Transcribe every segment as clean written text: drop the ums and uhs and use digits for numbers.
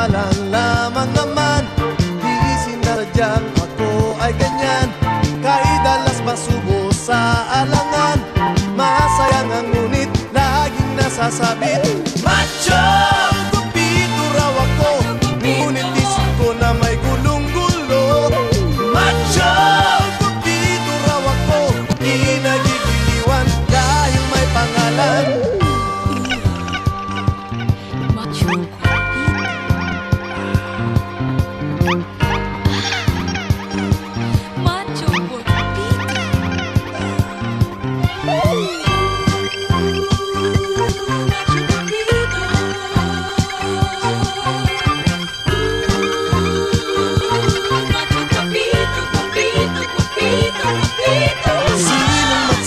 lang lamang naman, di sinadyang ako ay ganyan. Kahit dalas masubo sa alangan, masaya nga ngunit laging nasasabit. Macho! Gupito raw ako, ngunit isip ko na may gulong-gulo. Macho! Gupito raw ako, di nagigiliwan dahil may pangalan. Macho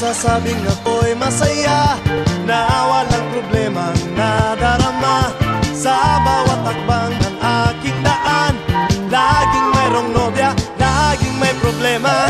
Sasabing ako'y masaya na walang problemang nadarama sa bawat takbang ng aking daan. Laging mayroong nobya, laging may problema.